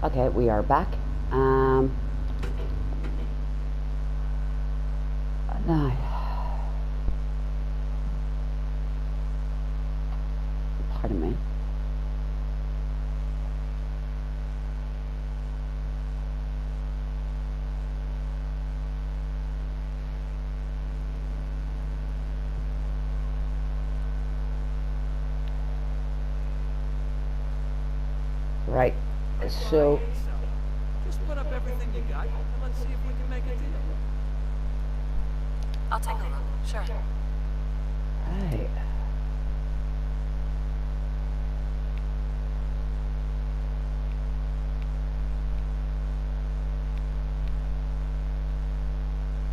Okay, we are back. Now, pardon me. Right, so just put up everything you got, and let's see if we can make a deal. I'll take a look. Sure. right.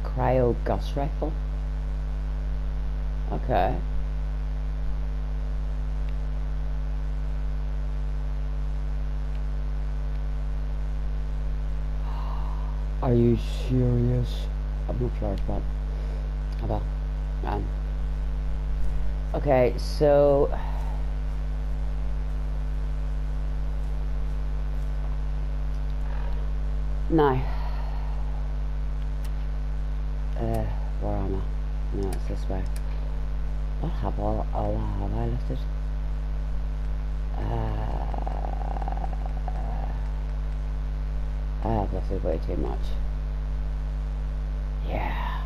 Cryo gas rifle. Okay. Are you serious? I've no flowers, but about okay, so now where am I? No, it's this way. What have all have I lifted? I have lifted way too much. Yeah.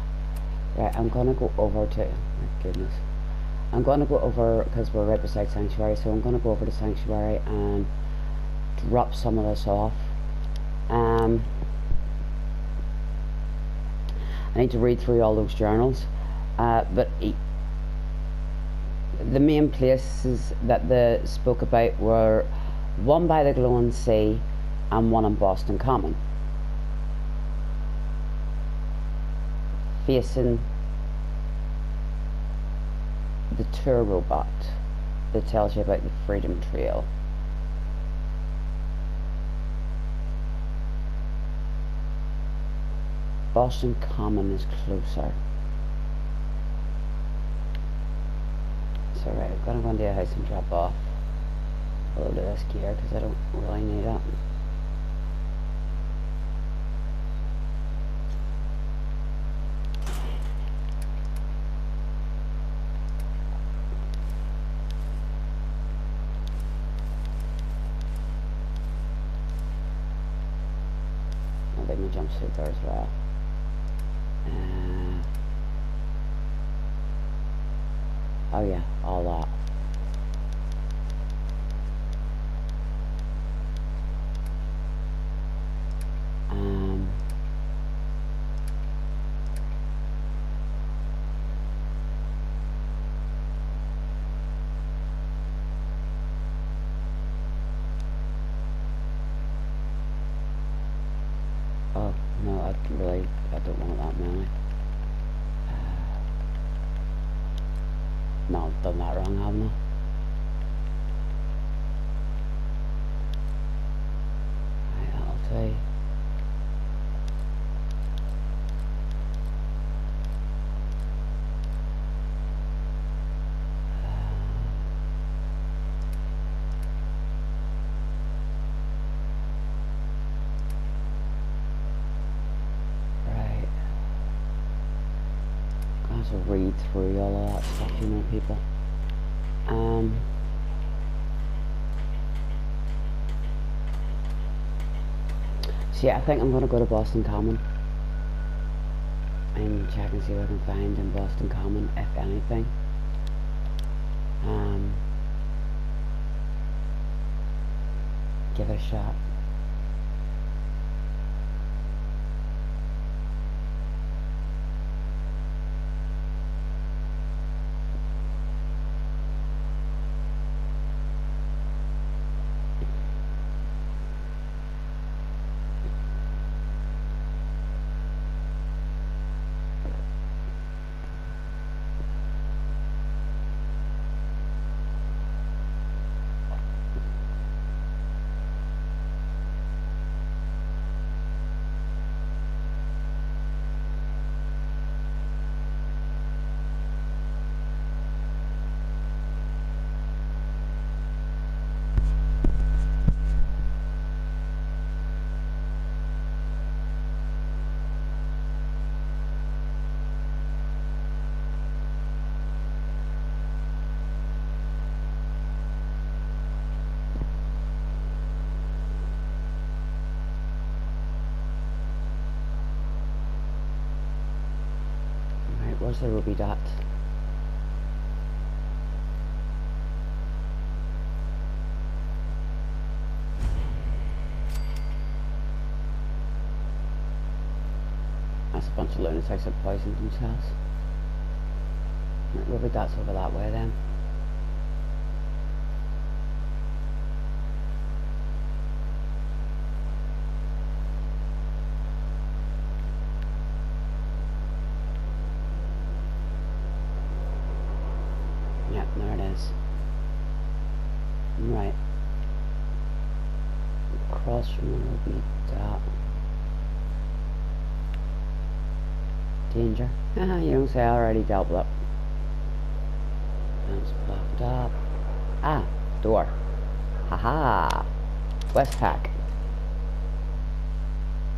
Right, I'm gonna go over to, my goodness. I'm gonna go over, because we're right beside Sanctuary, so I'm gonna go over to Sanctuary and drop some of this off. I need to read through all those journals, but the main places that they spoke about were one by the Glowing Sea and one in Boston Common, facing the tour robot that tells you about the Freedom Trail. Boston Common is closer. So right, I'm gonna go into a house and drop off a load of this gear because I don't really need it. I'll leave my jumpsuit there as well. Oh yeah, all that. Oh no, I don't want that many. No, I've done that wrong, haven't I? Right, that'll do. Right. I have to read through all of that stuff, you know, people. So yeah, I think I'm gonna go to Boston Common and check and see what I can find in Boston Common, if anything. Give it a shot. Where's the ruby dot? That's a bunch of lunatics that poisoned themselves. Right, ruby dot's over that way then. Yep, there it is. Right. Across from the ruby dot. Danger. Haha, you don't say, I already dealt with it. That's blocked up. Ah, door. Haha. West hack.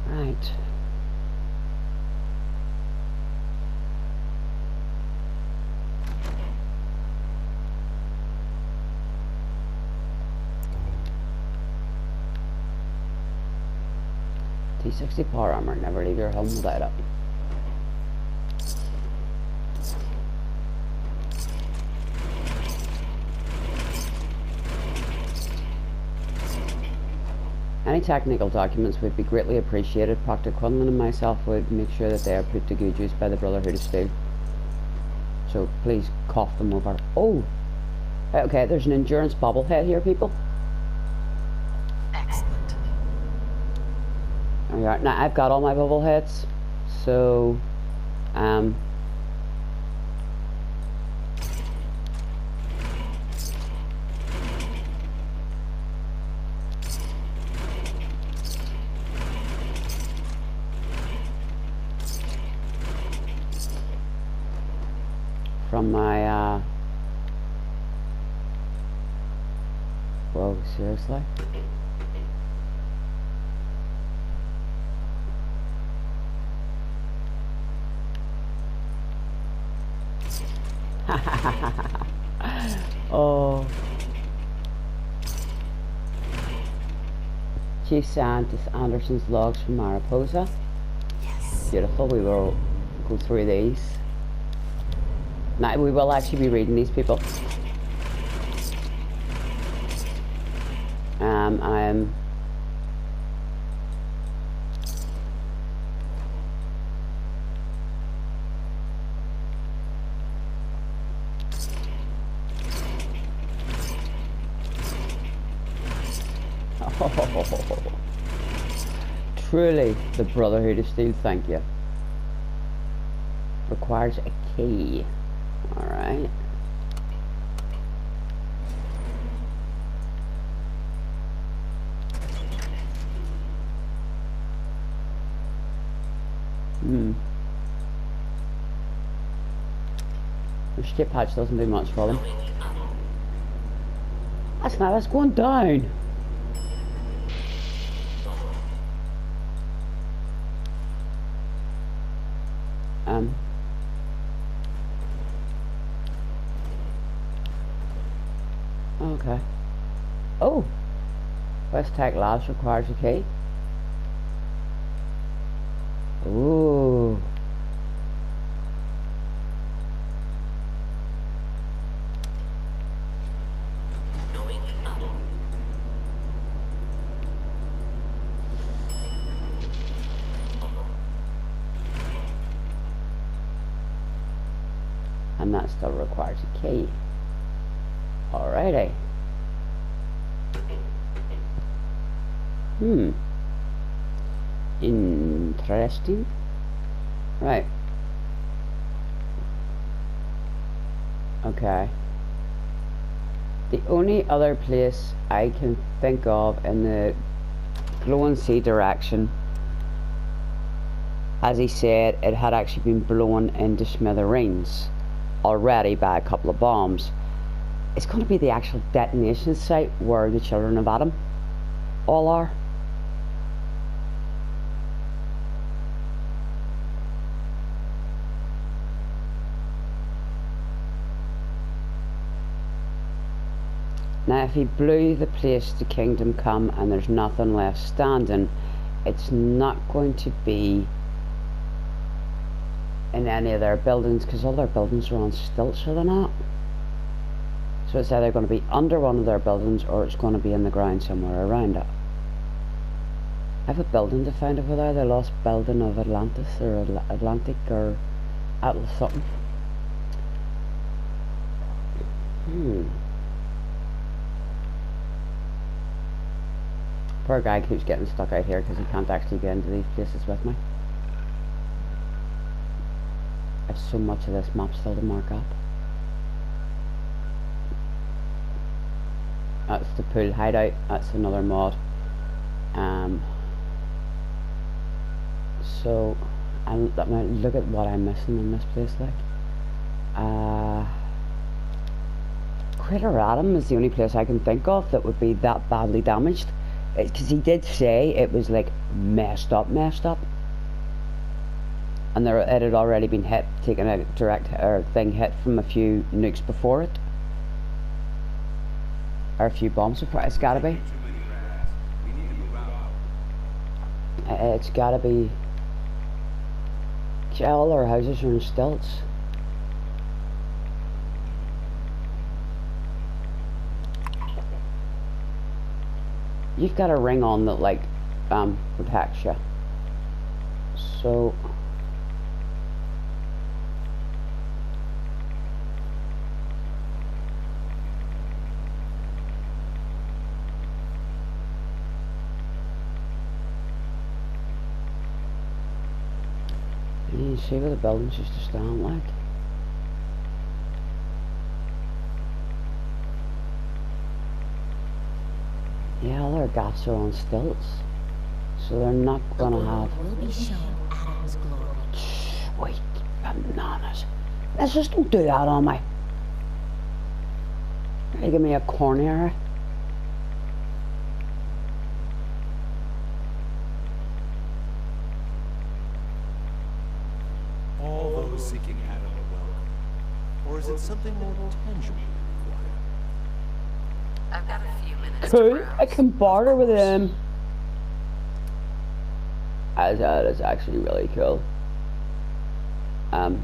Right. T60 power armor. Never leave your home without it. Any technical documents would be greatly appreciated. Proctor Quinlan and myself would make sure that they are put to good use by the Brotherhood of Steel. So please cough them over. Oh! Okay, there's an endurance bobblehead here, people. Excellent. There we are. Now, I've got all my bobbleheads. So, from my, whoa, seriously? Oh. Chief Scientist Anderson's logs from Mariposa. Yes. Beautiful. We will go through these. Now we will actually be reading these, people. I'm truly the Brotherhood of Steel, thank you. Requires a key. Alright. The escape hatch doesn't do much for them. That's not us going down. Okay. Oh! West Tech Labs requires a key. Ooh. And that still requires a key. Alrighty. Interesting. Right. Okay. The only other place I can think of in the glowing sea direction, as he said, it had actually been blown into smithereens already by a couple of bombs. It's going to be the actual detonation site where the children of Adam all are. Now if he blew the place to Kingdom Come and there's nothing left standing, it's not going to be in any of their buildings, because all their buildings are on stilts, are they not? So it's either going to be under one of their buildings or it's going to be in the ground somewhere around it. I have a building to find over there, the lost building of Atlantis, or Atlantic, or Atlas something. Poor guy keeps getting stuck out here because he can't actually get into these places with me. I have so much of this map still to mark up. That's the pool hideout, that's another mod. So, look at what I'm missing in this place, like. Crater Adam is the only place I can think of that would be that badly damaged. Because he did say it was like messed up. And it had already been hit, taken a direct hit from a few nukes before it. Or a few bombs before it. It's gotta be. It's gotta be. All our houses are in stilts. You've got a ring on that like protects you. So you see where the buildings used to stand like? Yeah, all their gaps are on stilts, so they're not gonna have. Will be shown Adam's glory. Sweet bananas! Let's just don't do that on me. They give me a corner. All those seeking Adam are welcome. Or is it something more tangible you require? I've got a few minutes Cool, to browse. I can barter with him. That is actually really cool. I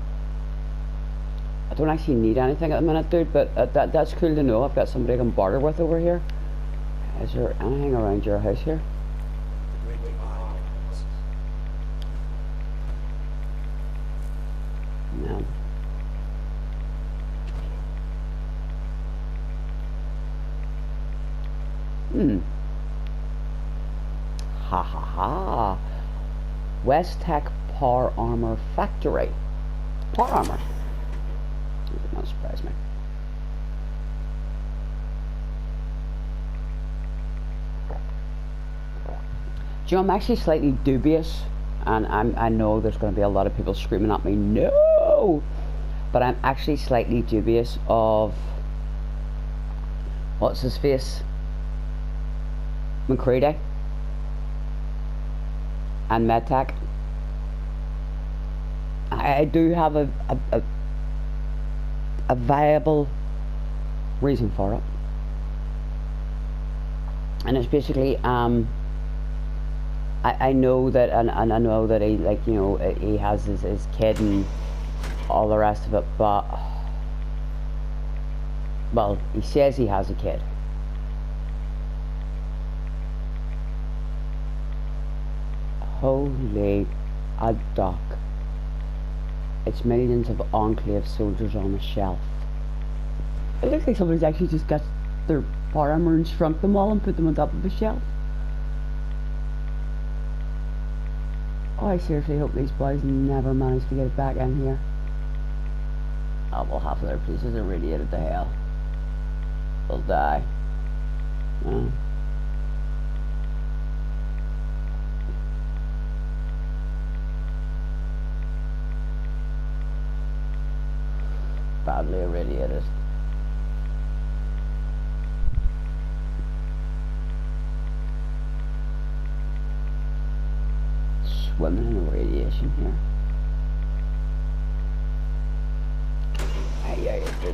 don't actually need anything at the minute, dude, but that's cool to know. I've got somebody I can barter with over here. Is there anything around your house here? The great divide comes. No. Ha ha ha. West Tech Power Armor Factory. Power Armor. That did not surprise me. Do you know, I'm actually slightly dubious, and I know there's going to be a lot of people screaming at me, no! But I'm actually slightly dubious of, what's his face? McCready and MedTech. I do have a viable reason for it, and it's basically I know that, and I know that he, like, you know, he has his kid and all the rest of it, but well, he says he has a kid. Holy a duck. It's millions of Enclave soldiers on a shelf. It looks like somebody's actually just got their power armor and shrunk them all and put them on top of a shelf. Oh, I seriously hope these boys never manage to get it back in here. Oh, well, half of their places are radiated to hell. They'll die. Oh. Badly irradiated. Swimming in the radiation here.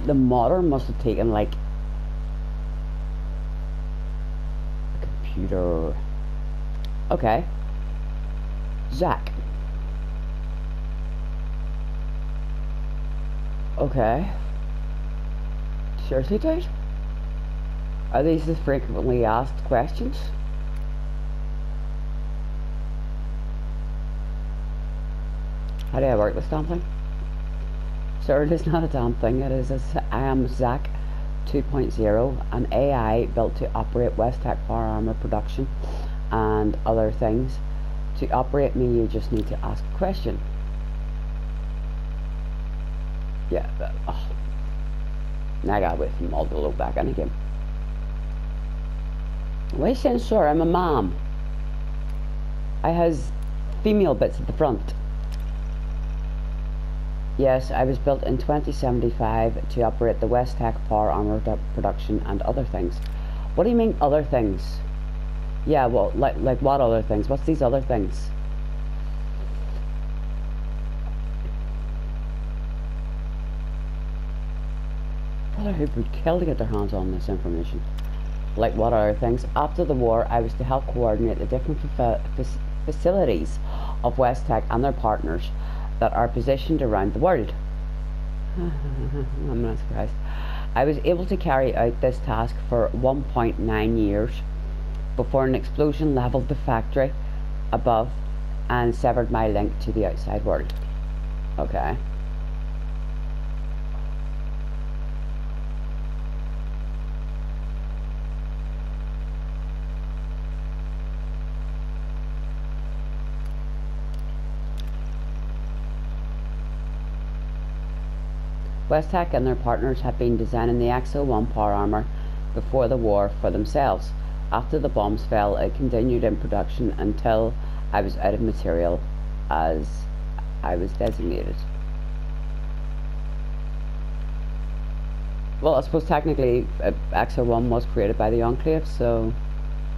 The modder must have taken like a computer. Okay. Zach. Okay. Seriously, dude? Are these the frequently asked questions? How do I work this damn thing? Sir, it is not a damn thing. It is I am Zach 2.0, an AI built to operate West Tech Power Armor production and other things. To operate me, you just need to ask a question. Yeah, now I gotta wait for them all to load back in again. Why saying sir? I'm a mom. I has female bits at the front. Yes, I was built in 2075 to operate the West Tech Power Armor production and other things. What do you mean other things? Yeah, well, like what other things? What's these other things? Brother, who would kill to get their hands on this information? Like what other things? After the war, I was to help coordinate the different facilities of West Tech and their partners that are positioned around the world. I'm not surprised. I was able to carry out this task for 1.9 years before an explosion leveled the factory above and severed my link to the outside world. Okay. West Tech and their partners had been designing the XO-1 power armor before the war for themselves. After the bombs fell, it continued in production until I was out of material as I was designated. Well, I suppose technically XO-1 was created by the Enclave, so,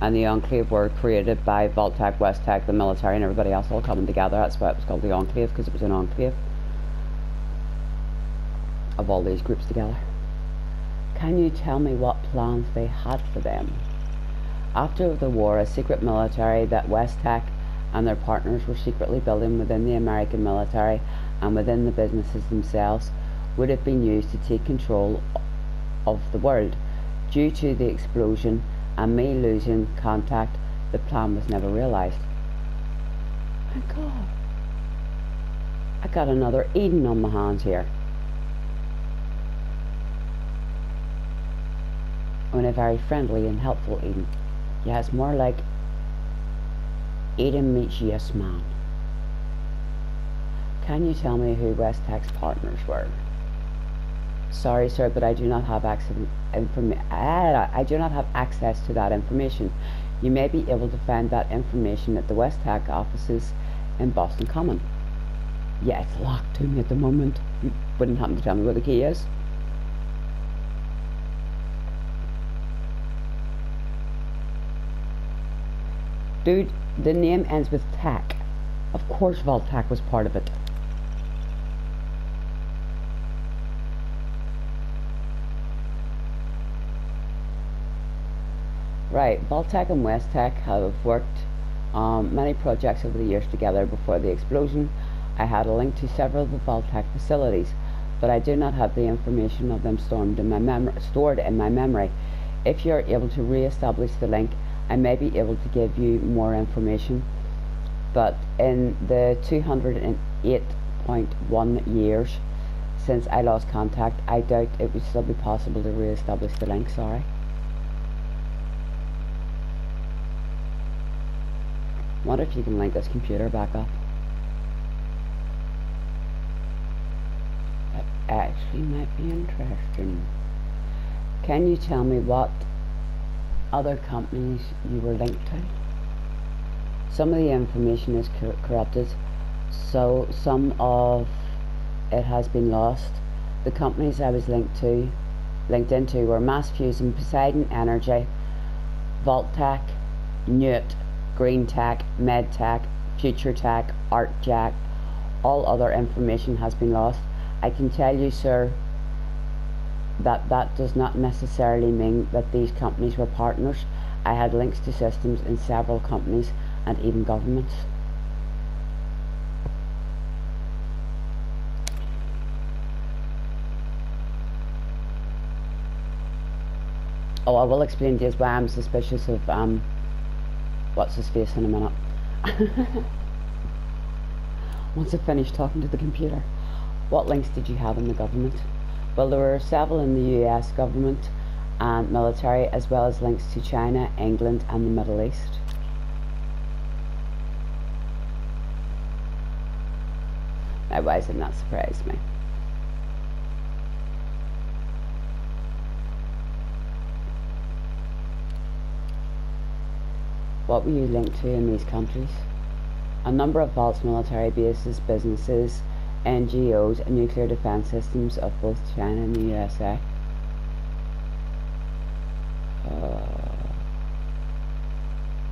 and the Enclave were created by Vault-Tec, West Tech, the military and everybody else all coming together. That's why it was called the Enclave, because it was an enclave of all these groups together. Can you tell me what plans they had for them? After the war, a secret military that West Tech and their partners were secretly building within the American military and within the businesses themselves would have been used to take control of the world. Due to the explosion and me losing contact, the plan was never realized. My God, I got another Eden on my hands here. On a very friendly and helpful Eden. Yeah, it's more like Eden meets yes man. Can you tell me who West Tech's partners were? Sorry, sir, but I do not have access to that information. You may be able to find that information at the West Tech offices in Boston Common. Yeah, it's locked to me at the moment. You wouldn't happen to tell me where the key is? Dude, the name ends with Tech. Of course Vault-Tec was part of it. Right, Vault-Tec and West Tech have worked on many projects over the years together. Before the explosion, I had a link to several of the Vault-Tec facilities, but I do not have the information of them stored in my memory. If you are able to re-establish the link, I may be able to give you more information, but in the 208.1 years since I lost contact, I doubt it would still be possible to re-establish the link. Sorry. Wonder if you can link this computer back up. That actually might be interesting. Can you tell me what other companies you were linked to? Some of the information is corrupted, so some of it has been lost. The companies I was linked into were Mass Fusion, Poseidon Energy, Vault-Tec, Newt, Green Tech, Med Tech, Future Tech, Art Jack. All other information has been lost. I can tell you, sir, that does not necessarily mean that these companies were partners. I had links to systems in several companies and even governments. Oh, I will explain to you why I'm suspicious of what's his face in a minute. Once I finished talking to the computer. What links did you have in the government? Well, there were several in the US government and military, as well as links to China, England and the Middle East. Now, why does it not surprise me? What were you linked to in these countries? A number of vaults, military bases, businesses, NGOs, and nuclear defense systems of both China and the USA.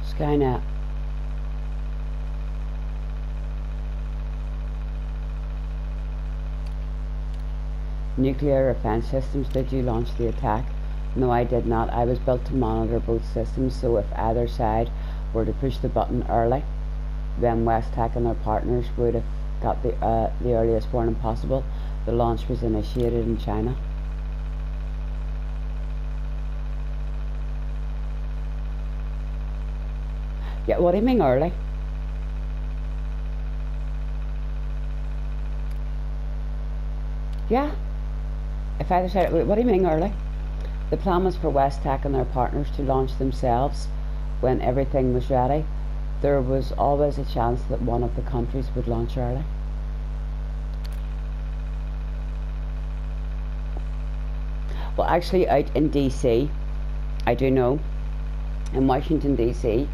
Skynet. Nuclear defense systems. Did you launch the attack? No, I did not. I was built to monitor both systems, so if either side were to push the button early, then Westech and their partners would have got the earliest warning possible. The launch was initiated in China. Yeah, what do you mean early? Yeah. If either side, what do you mean early? The plan was for Westech and their partners to launch themselves when everything was ready. There was always a chance that one of the countries would launch early. Well, actually, out in DC, I do know, in Washington DC,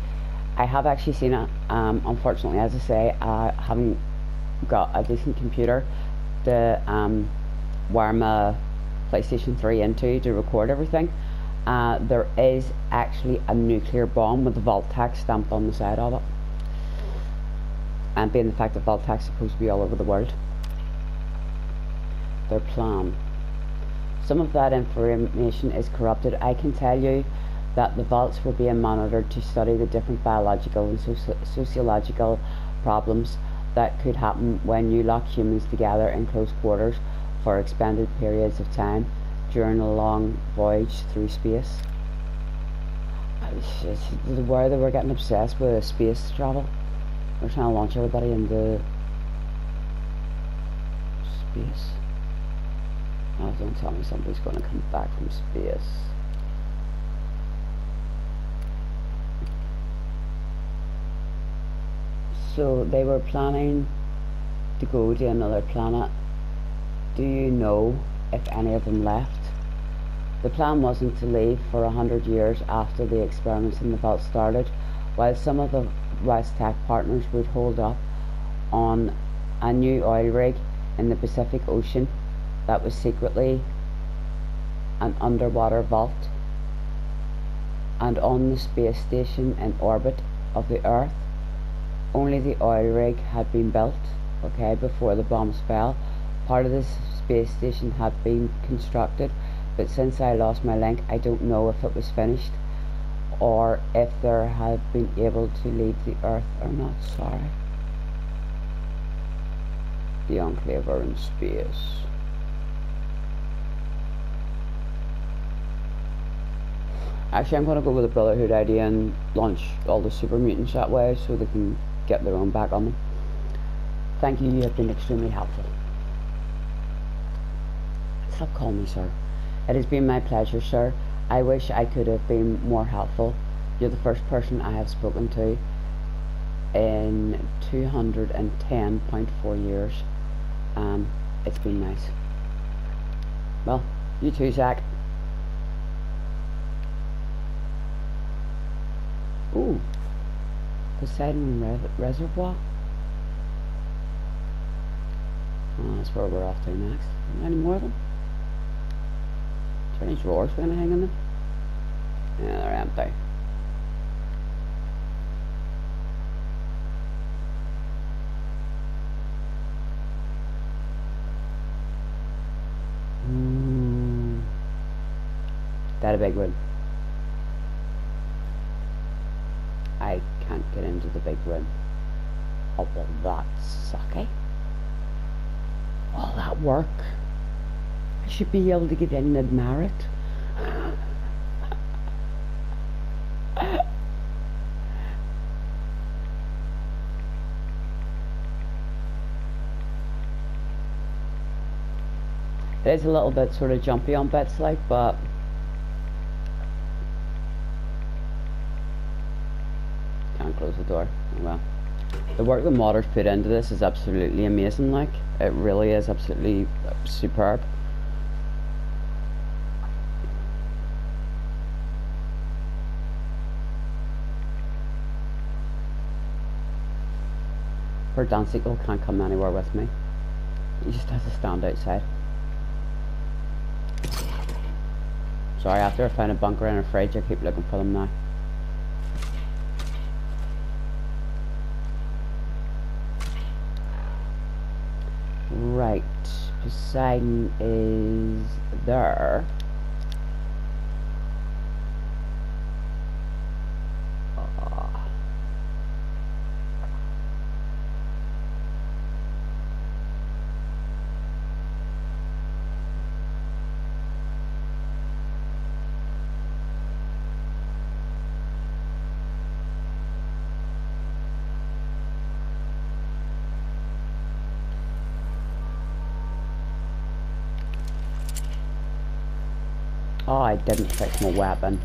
I have actually seen it. Unfortunately, as I say, I haven't got a decent computer to wire my PlayStation 3 into to record everything. There is actually a nuclear bomb with the Vault-Tec stamped on the side of it. And being the fact that Vault-Tec is supposed to be all over the world. Their plan. Some of that information is corrupted. I can tell you that the vaults were being monitored to study the different biological and sociological problems that could happen when you lock humans together in close quarters for extended periods of time during a long voyage through space. Where they were getting obsessed with space travel. They're trying to launch everybody into space. Oh, don't tell me somebody's going to come back from space. So they were planning to go to another planet. Do you know if any of them left? The plan wasn't to leave for 100 years after the experiments in the vault started, while some of the Westech partners would hold up on a new oil rig in the Pacific Ocean that was secretly an underwater vault, and on the space station in orbit of the Earth. Only the oil rig had been built, okay, before the bombs fell. Part of this space station had been constructed, but since I lost my link, I don't know if it was finished or if there had been able to leave the Earth or not. Sorry. The Enclave are in space. Actually, I'm going to go with the Brotherhood idea and launch all the super mutants that way so they can get their own back on them. Thank you, you have been extremely helpful. Stop calling me sir. It has been my pleasure, sir. I wish I could have been more helpful. You're the first person I have spoken to in 210.4 years. It's been nice. Well, you too, Zach. Ooh, Poseidon Reservoir. Oh, that's where we're off to next. Any more of them? Is there any drawers we're gonna hang in them? Yeah, they're empty. That a big one. I can't get into the big room. Oh, well, that's sucky. All that work. I should be able to get in and admire it. It is a little bit sort of jumpy on bits, like, but can't close the door. Oh well. The work the modders put into this is absolutely amazing, like, it really is absolutely superb. Poor Dansicle can't come anywhere with me. He just has to stand outside. Sorry, after I find a bunker in a fridge, I keep looking for them now. Right, Poseidon is there. Oh, I didn't fix my weapon.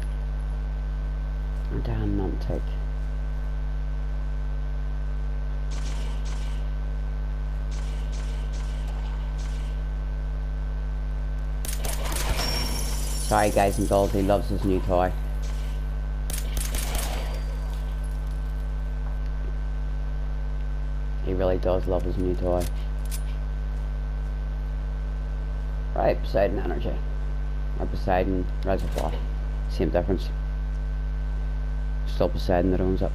Oh, damn numpty. Sorry guys and dolls, he loves his new toy. He really does love his new toy. Right, Poseidon Energy. Or Poseidon Reservoir. Same difference. Still Poseidon that owns it.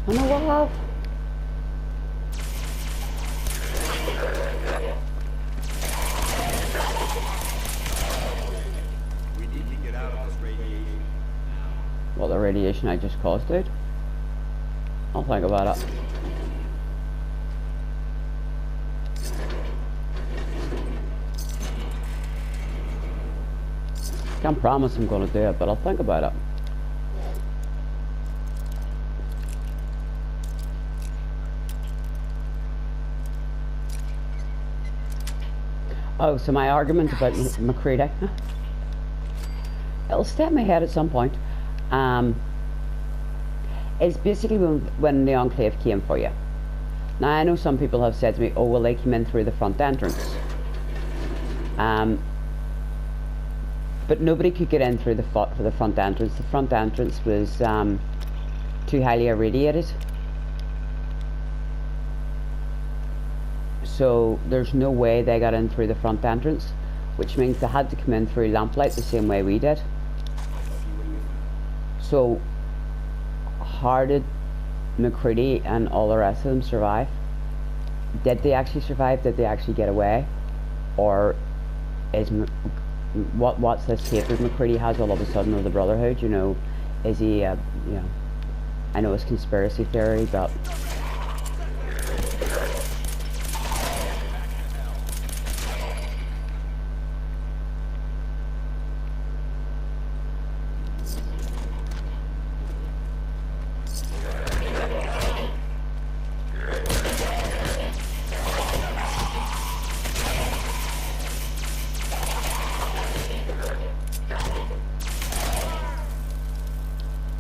I know what have. We need to get out of this radiation now. What, the radiation I just caused, dude? I'll think about it. Can't promise I'm gonna do it, but I'll think about it. Oh, so my argument about McCready, it'll stay in my head at some point, is basically when the Enclave came for you. Now, I know some people have said to me, oh, well, they came in through the front entrance. But nobody could get in through the front entrance. The front entrance was too highly irradiated. So there's no way they got in through the front entrance, which means they had to come in through lamplight the same way we did. So how did McCready and all the rest of them survive? Did they actually survive? Did they actually get away? Or is what's this hatred McCready has all of a sudden of the Brotherhood? You know, is he you know, I know it's conspiracy theory, but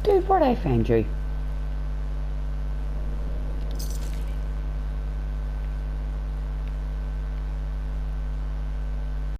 dude, where'd I find you?